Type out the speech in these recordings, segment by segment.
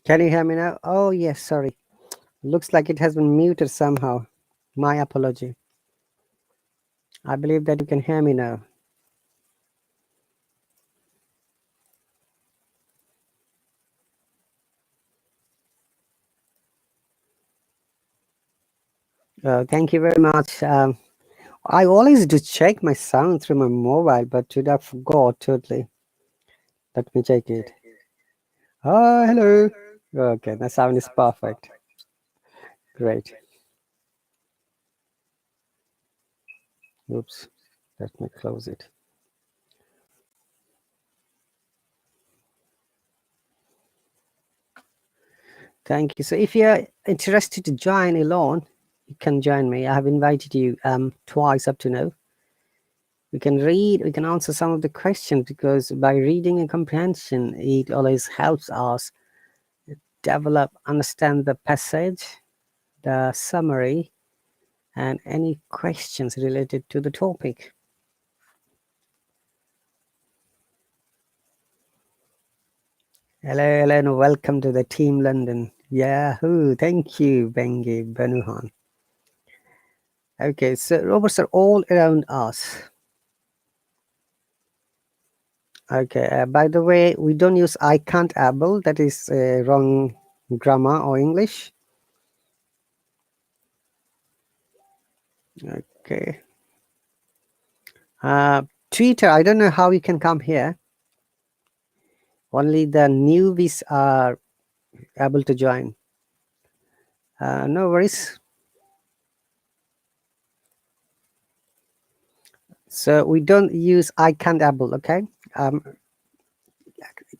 Can you hear me now? Oh, yes, sorry. Looks like it has been muted somehow. My apology. I believe that you can hear me now. Thank you very much. I always do check my sound through my mobile, but today I forgot totally. Let me check it. Oh, hello. Okay, the sound is perfect. Great. Oops. Let me close it. Thank you. So if you're interested to join alone, you can join me. I have invited you twice up to now. We can read, we can answer some of the questions, because by reading and comprehension, it always helps us develop, understand the passage, the summary, and any questions related to the topic. Hello, hello, and welcome to the Team London. Yahoo! Thank you, Bengi Benuhan. Okay, so robots are all around us. Okay, by the way, we don't use I can't able. That is wrong grammar or English. Okay. Twitter, I don't know how you can come here. Only the newbies are able to join. No worries. So we don't use I can't able, okay?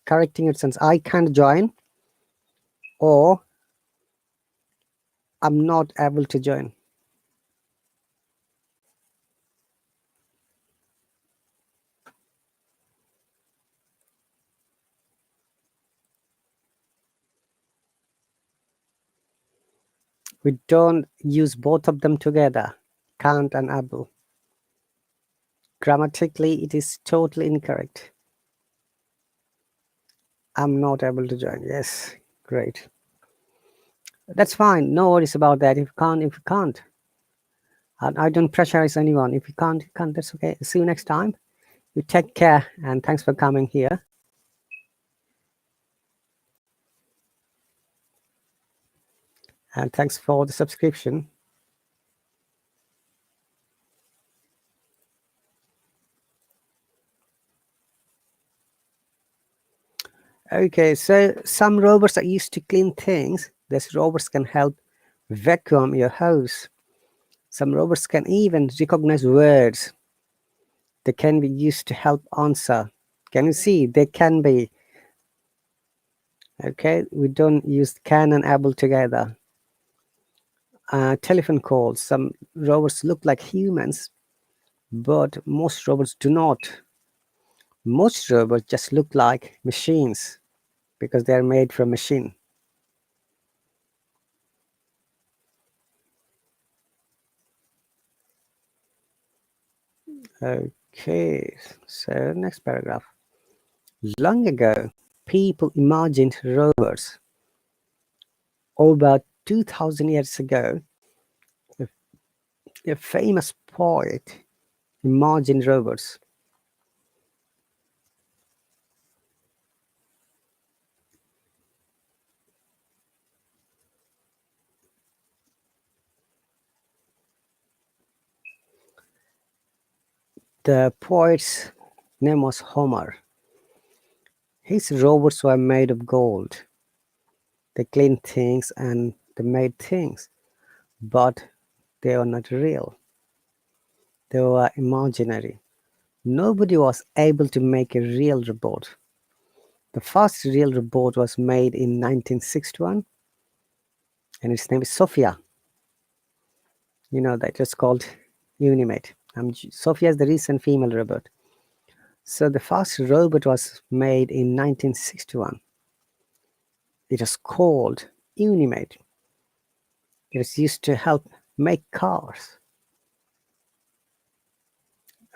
Correcting it since I can't join or I'm not able to join. We don't use both of them together, can't and able. Grammatically, it is totally incorrect. I'm not able to join. Yes, great. That's fine. No worries about that. If you can't. And I don't pressurize anyone. If you can't, you can't. That's okay. See you next time. You take care, and thanks for coming here. And thanks for the subscription. Okay, so some robots are used to clean things. These robots can help vacuum your house. Some robots can even recognize words. They can be used to help answer. Can you see? They can be. Okay, we don't use can and able together. Telephone calls. Some robots look like humans, but most robots do not. Most robots just look like machines because they are made from machine. Okay, so next paragraph. Long ago, people imagined robots. About 2000 years ago, a famous poet imagined robots. The poet's name was Homer. His robots were made of gold. They cleaned things and they made things, but they were not real. They were imaginary. Nobody was able to make a real robot. The first real robot was made in 1961, and its name is Sophia. You know that it's called Unimate. Sophia is the recent female robot. So the first robot was made in 1961. It was called Unimate. It was used to help make cars.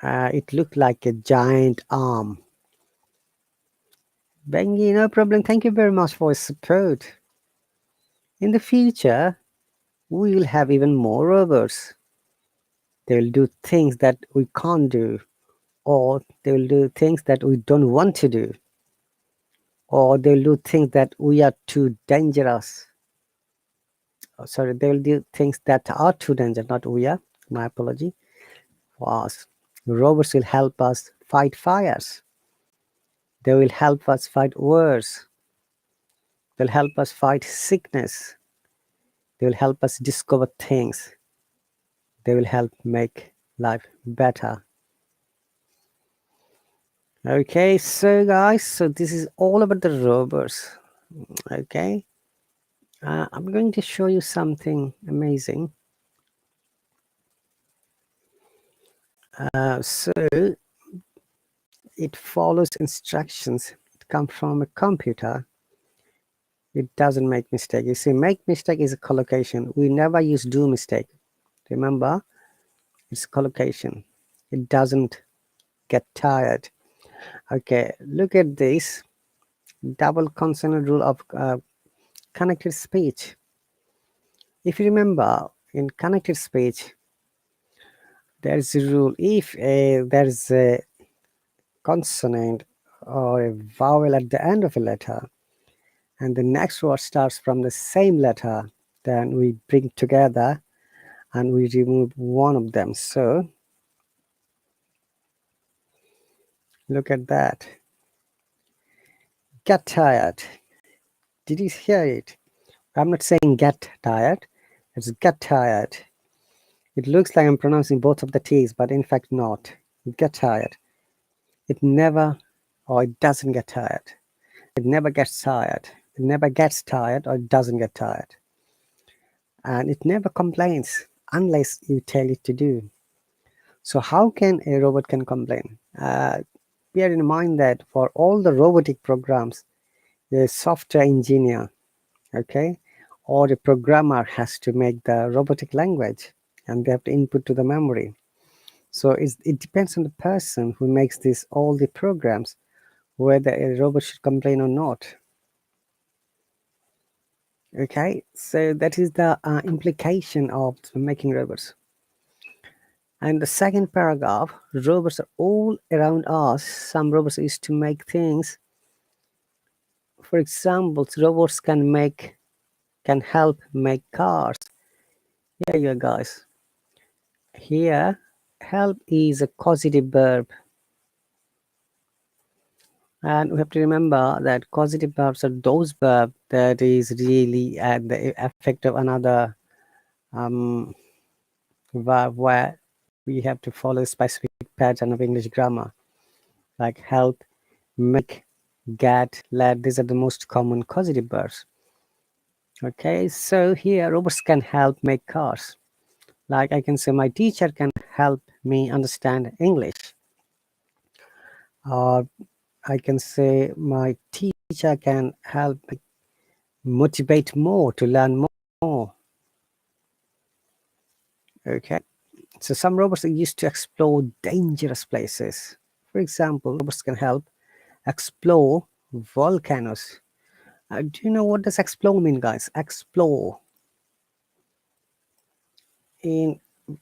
It looked like a giant arm. Bengi, no problem. Thank you very much for your support. In the future, we will have even more robots. They will do things that we can't do, or they will do things that we don't want to do, or they will do things that we are too dangerous. Oh, sorry, they will do things that are too dangerous, not we are. My apology for us. Robots will help us fight fires. They will help us fight wars. They'll help us fight sickness. They will help us discover things. They will help make life better. Okay, so guys, so this is all about the robots. Okay, I'm going to show you something amazing. So it follows instructions. It comes from a computer. It doesn't make mistake. You see, make mistake is a collocation. We never use do mistake. Remember, it's collocation. It doesn't get tired. Okay, look at this double consonant rule of connected speech. If you remember, in connected speech, there's a rule. If there's a consonant or a vowel at the end of a letter, and the next word starts from the same letter, then we bring together and we remove one of them. So look at that. Get tired. Did you hear it? I'm not saying get tired, it's get tired. It looks like I'm pronouncing both of the T's, but in fact not. Get tired. It never, or it doesn't get tired. It never gets tired. It never gets tired, or it doesn't get tired. And it never complains unless you tell it to do. So how can a robot can complain? Bear in mind that for all the robotic programs, the software engineer, okay, or the programmer has to make the robotic language, and they have to input to the memory. So it depends on the person who makes all the programs, whether a robot should complain or not. Okay, so that is the implication of making robots. And the second paragraph, robots are all around us. Some robots used to make things. For example, robots can help make cars. Here you go, guys. Here, help is a causative verb. And we have to remember that causative verbs are those verbs that is really at the effect of another verb where we have to follow a specific pattern of English grammar, like help, make, get, let. These are the most common causative verbs. Okay, so here robots can help make cars. Like I can say my teacher can help me understand English. Or I can say my teacher can help me motivate more to learn more. Okay, so some robots are used to explore dangerous places. For example, robots can help explore volcanoes. Do you know what does explore mean, guys? Explore. In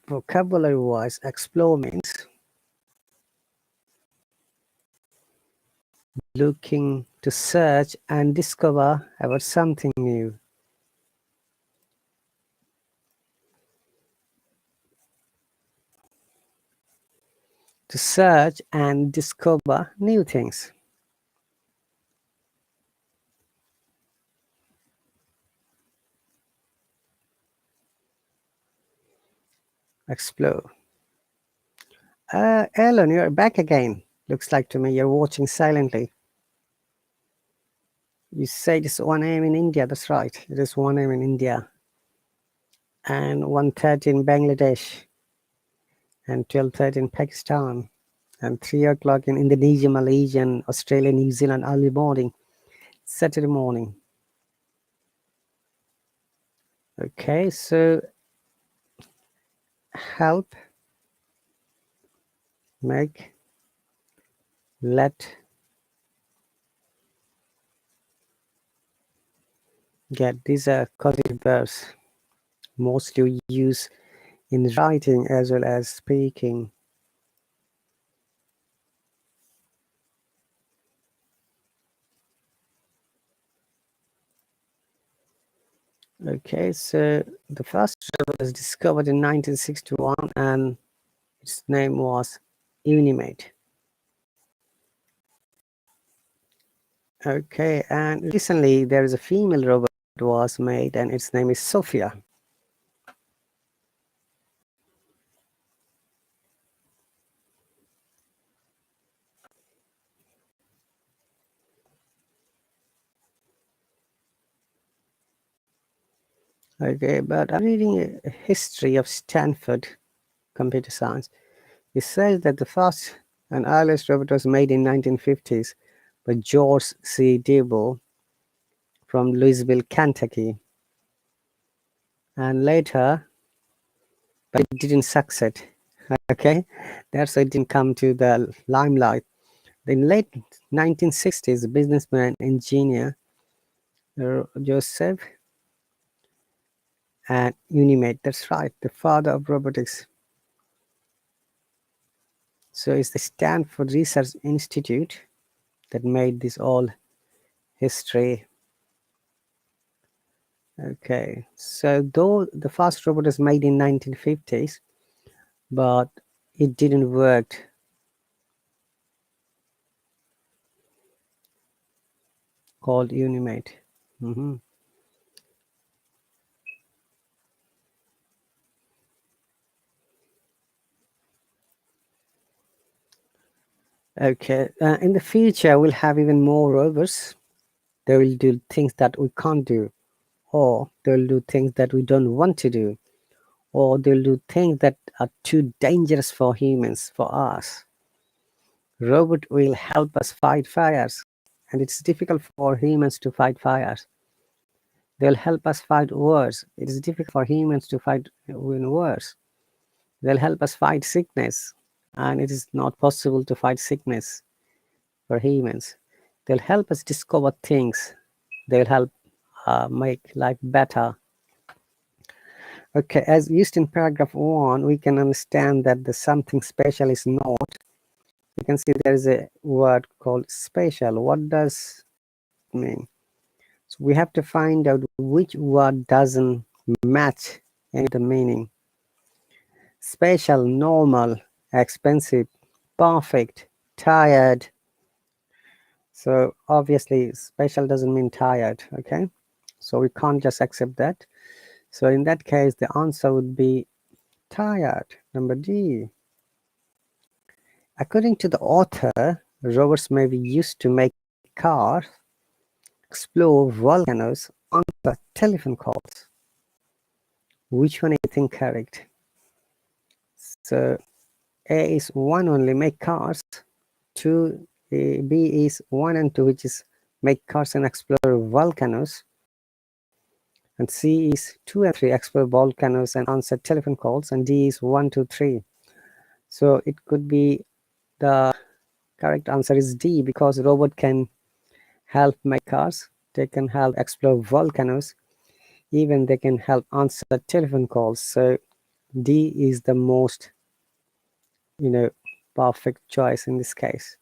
vocabulary wise, explore means looking to search and discover about something new. To search and discover new things. Explore. Ellen, you're back again. Looks like to me you're watching silently. You say it's 1 a.m. in India. That's right. It is 1 a.m. in India. And 1:30 in Bangladesh. And 12:30 in Pakistan. And 3 o'clock in Indonesia, Malaysia, and Australia, New Zealand, early morning. Saturday morning. Okay, so help, make, let, Get these are cursive verbs, mostly used in writing as well as speaking. Okay, so the first robot was discovered in 1961 and its name was Unimate. Okay, and recently there is a female robot was made and its name is Sophia. Okay, but I'm reading a history of Stanford computer science. It says that the first and earliest robot was made in 1950s by George C. Debo from Louisville, Kentucky, and later, but it didn't succeed. Okay, that's why it didn't come to the limelight. In late 1960s, the businessman engineer Joseph and Unimate. That's right, the father of robotics. So it's the Stanford Research Institute that made this all history. Okay, so though the first robot was made in 1950s, but it didn't work. Called Unimate. Mhm. Okay, in the future we'll have even more robots. They will do things that we can't do, or they'll do things that we don't want to do, or they'll do things that are too dangerous for humans, for us. Robot will help us fight fires, and it's difficult for humans to fight fires. They'll help us fight wars. It is difficult for humans to fight in wars. They'll help us fight sickness, and it is not possible to fight sickness for humans. They'll help us discover things. They'll help make life better. Okay, as used in paragraph 1, we can understand that the something special is not. You can see there is a word called special. What does it mean? So we have to find out which word doesn't match any of the meaning. Special, normal, expensive, perfect, tired. So obviously special doesn't mean tired, okay? So we can't just accept that. So in that case, the answer would be tired, number D. According to the author, robots may be used to make cars, explore volcanoes, answer telephone calls. Which one do you think correct? So A is one only, make cars. Two, B is one and two, which is make cars and explore volcanoes. And C is 2 and 3, explore volcanoes and answer telephone calls. And D is 1, 2, 3. So it could be the correct answer is D, because robot can help make cars, they can help explore volcanoes, even they can help answer telephone calls. So D is the most, perfect choice in this case.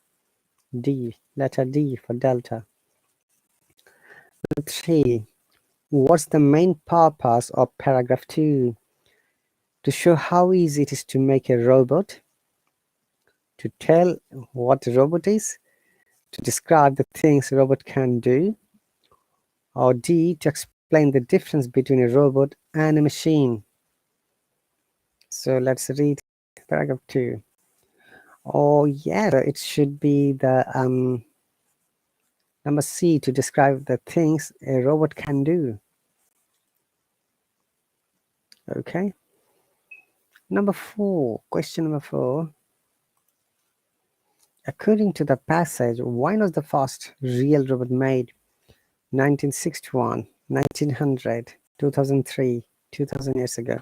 D, letter D for Delta. 3. What's the main purpose of paragraph 2? To show how easy it is to make a robot, to tell what a robot is, to describe the things a robot can do, or D, to explain the difference between a robot and a machine. So let's read paragraph 2. Oh yeah, it should be the number C, to describe the things a robot can do. Okay. Number 4, question number 4. According to the passage, when was the first real robot made? 1961, 1900, 2003, 2000 years ago.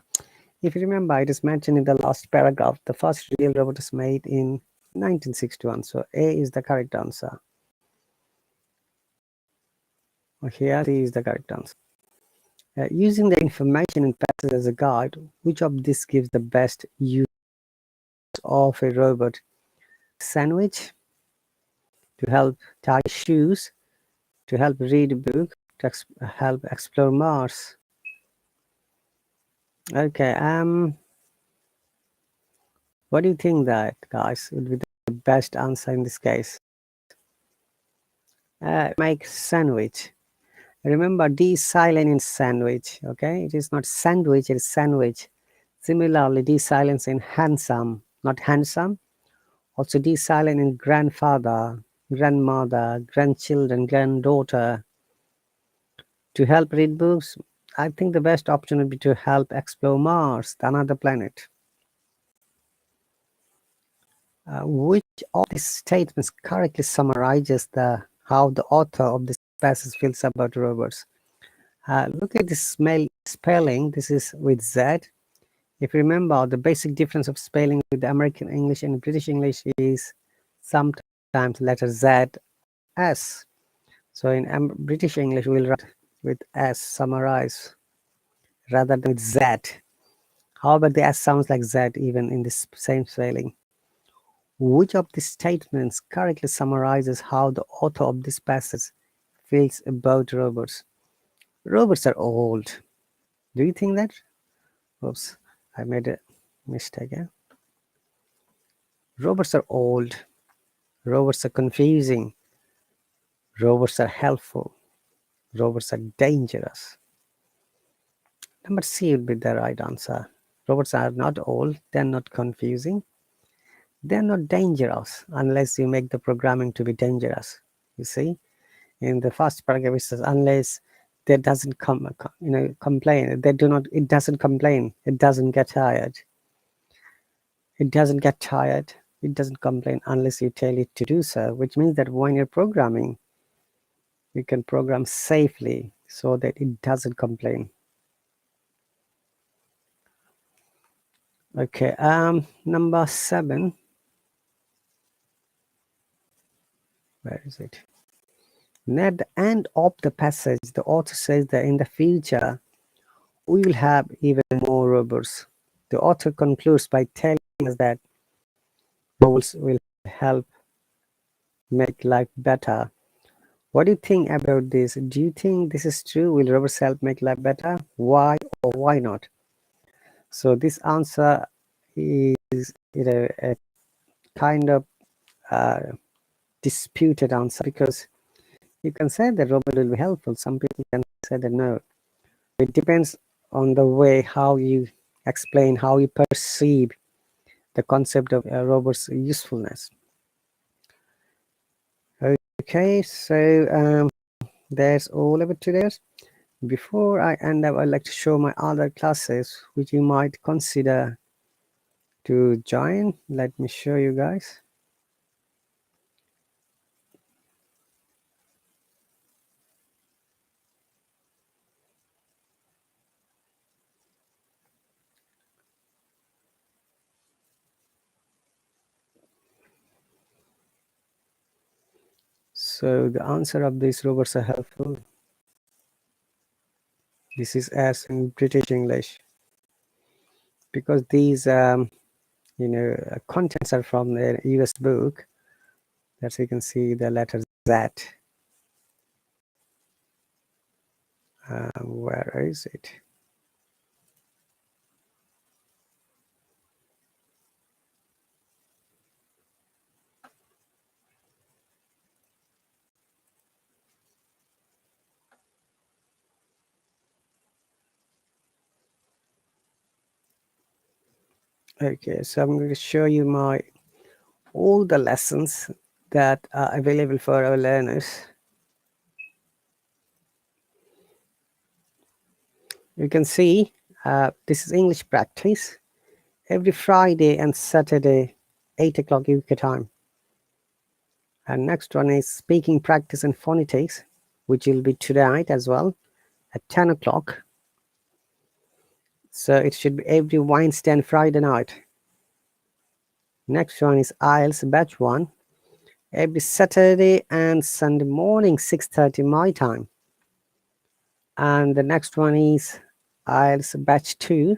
If you remember, it is mentioned in the last paragraph, the first real robot is made in 1961. So A is the correct answer. Here C is the correct answer. Using the information in passage as a guide, which of this gives the best use of a robot? Sandwich, to help tie shoes, to help read a book, to help explore Mars. Okay, what do you think that, guys, would be the best answer in this case? Make sandwich. Remember, D is silent in sandwich, okay? It is not sandwich, it is sandwich. Similarly, D silence in handsome, not handsome. Also, D silent in grandfather, grandmother, grandchildren, granddaughter. To help read books, I think the best option would be to help explore Mars, another planet. Which of these statements correctly summarizes how the author of this passage feels about robots? Look at this spelling. This is with Z. If you remember, the basic difference of spelling with the American English and British English is sometimes letter Z, S. So in British English, we'll write with S, summarize, rather than with Z. However, the S sounds like Z even in this same spelling. Which of these statements correctly summarizes how the author of this passage feels about robots? Robots are old. Do you think that? Oops, I made a mistake. Yeah? Robots are old. Robots are confusing. Robots are helpful. Robots are dangerous. Number C would be the right answer. Robots are not old. They're not confusing. They're not dangerous unless you make the programming to be dangerous. You see, in the first paragraph it says unless they doesn't complain. They do not. It doesn't complain. It doesn't get tired. It doesn't get tired. It doesn't complain unless you tell it to do so, which means that when you're programming, you can program safely so that it doesn't complain. Okay, number 7. Where is it? Near the end of the passage, the author says that in the future, we will have even more robots. The author concludes by telling us that robots will help make life better. What do you think about this? Do you think this is true? Will robots help make life better? Why or why not? So this answer is a kind of disputed answer, because you can say that robot will be helpful. Some people can say that no. It depends on the way how you explain, how you perceive the concept of a robot's usefulness. Okay, so that's all about today. Before I end up, I'd like to show my other classes which you might consider to join. Let me show you guys. So the answer of these robots are helpful. This is as in British English, because these contents are from the US book. As you can see, the letter Z. Where is it? Okay, so I'm going to show you all the lessons that are available for our learners. You can see this is English practice every Friday and Saturday, 8 o'clock UK time. And next one is speaking practice and phonetics, which will be tonight as well at 10 o'clock. So it should be every Wednesday and Friday night. Next one is IELTS batch 1, every Saturday and Sunday morning, 6:30 my time. And the next one is IELTS batch 2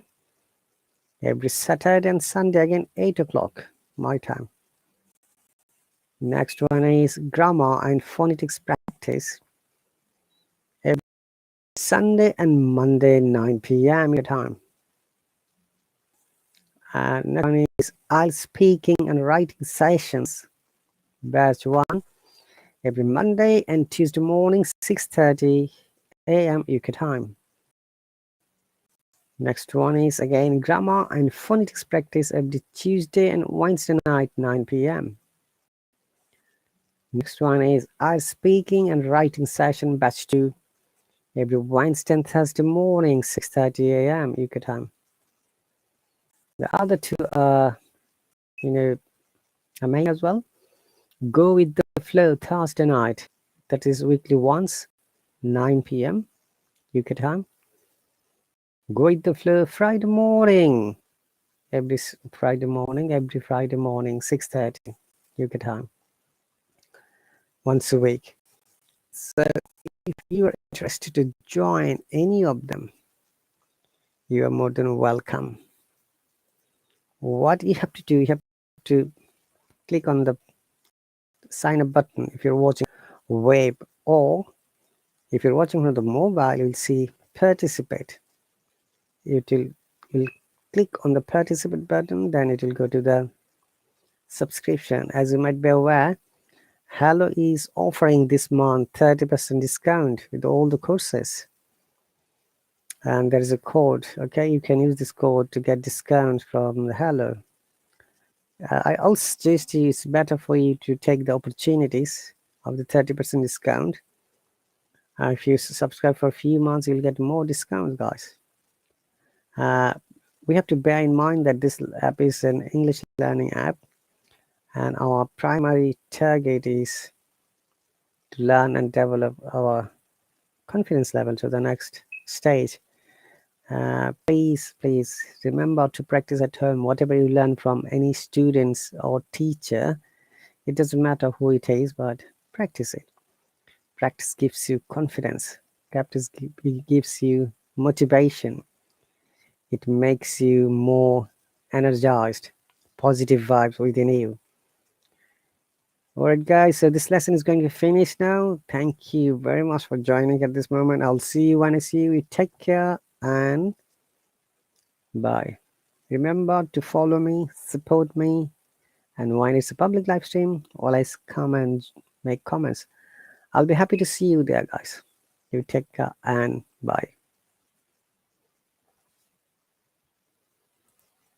every Saturday and Sunday again 8 o'clock my time. Next one is grammar and phonetics practice every Sunday and Monday 9 p.m. your time. And next one is IELTS speaking and writing sessions batch 1 every Monday and Tuesday morning 6:30 a.m. UK time. Next one is again grammar and phonetics practice every Tuesday and Wednesday night 9 p.m. Next one is IELTS speaking and writing session batch 2 every Wednesday and Thursday morning 6:30 a.m. UK time. The other two are amazing as well. Go with the flow Thursday night, that is weekly once 9 p.m. UK time. Go with the flow Friday morning, every Friday morning 6:30 UK time, once a week. So if you are interested to join any of them, you are more than welcome. What you have to do, you have to click on the sign up button if you're watching web, or if you're watching on the mobile, you'll see participate. You'll click on the participate button, then it will go to the subscription. As you might be aware, Hallo is offering this month 30% discount with all the courses, and there is a code. Okay, you can use this code to get discount from Hallo. I also suggest you, it's better for you to take the opportunities of the 30% discount. If you subscribe for a few months, you'll get more discounts, guys. We have to bear in mind that this app is an English learning app, and our primary target is to learn and develop our confidence level to the next stage. Please remember to practice at home. Whatever you learn from any students or teacher, it doesn't matter who it is, but practice it. Practice gives you confidence. Practice gives you motivation. It makes you more energized, positive vibes within you. Alright guys, so this lesson is going to finish now. Thank you very much for joining at this moment. I'll see you when I see you. Take care and bye. Remember to follow me, support me, and when it's a public live stream, always come and make comments. I'll be happy to see you there, guys. You take care and bye.